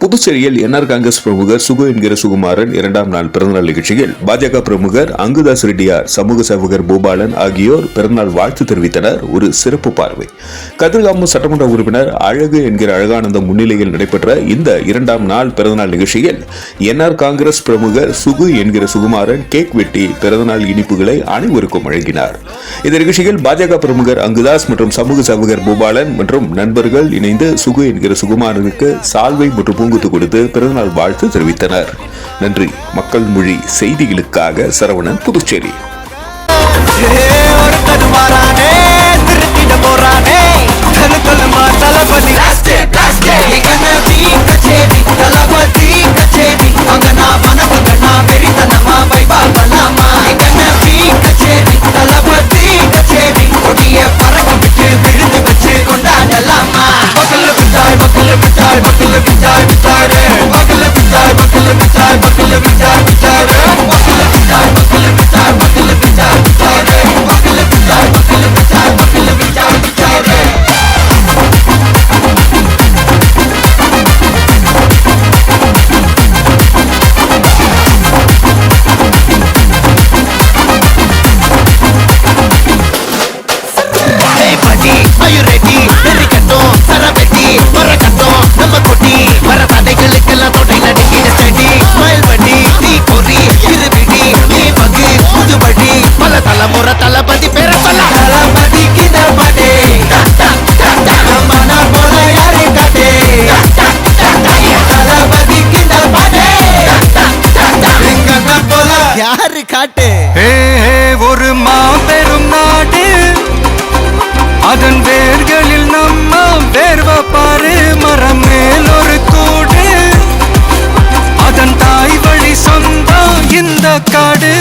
புதுச்சேரியில் என்ஆர் காங்கிரஸ் பிரமுகர் சுகு என்கிற சுகுமாரன் 2ஆம் நாள் பிறந்தநாள் நிகழ்ச்சியில் பாஜக பிரமுகர் அங்குதாஸ் ரெட்டியார், சமூக சேவகர் பூபாலன் ஆகியோர் பிறந்தநாள் வாழ்த்து தெரிவித்தனர். ஒரு சிறப்பு பார்வை. கதிர்காமம் சட்டமன்ற உறுப்பினர் அழகு என்கிற அழகானந்தம் முன்னிலையில் நடைபெற்ற இந்த 2ஆம் நாள் பிறந்தநாள் நிகழ்ச்சியில் என்ஆர் காங்கிரஸ் பிரமுகர் சுகு என்கிற சுகுமாரன் கேக் வெட்டி பிறந்தநாள் இனிப்புகளை அனைவருக்கும் வழங்கினார். இந்த நிகழ்ச்சியில் பாஜக பிரமுகர் அங்குதாஸ் மற்றும் சமூக சேவகர் பூபாலன் மற்றும் நண்பர்கள் இணைந்து சுகு என்கிற சுகுமாரனுக்கு சால்வை மற்றும் பூங்குத்து கொடுத்து பிறந்தநாள் வாழ்த்து தெரிவித்தனர். நன்றி. மக்கள் மொழி செய்திகளுக்காக சரவணன், புதுச்சேரி. ஒரு மாபெரும் நாடு, அதன் வேர்களில் நம்ம வேர்வை பாரு. மரம் மேல் ஒரு கூடு, அதன் தாய் வழி சொந்தம் இந்த காடு.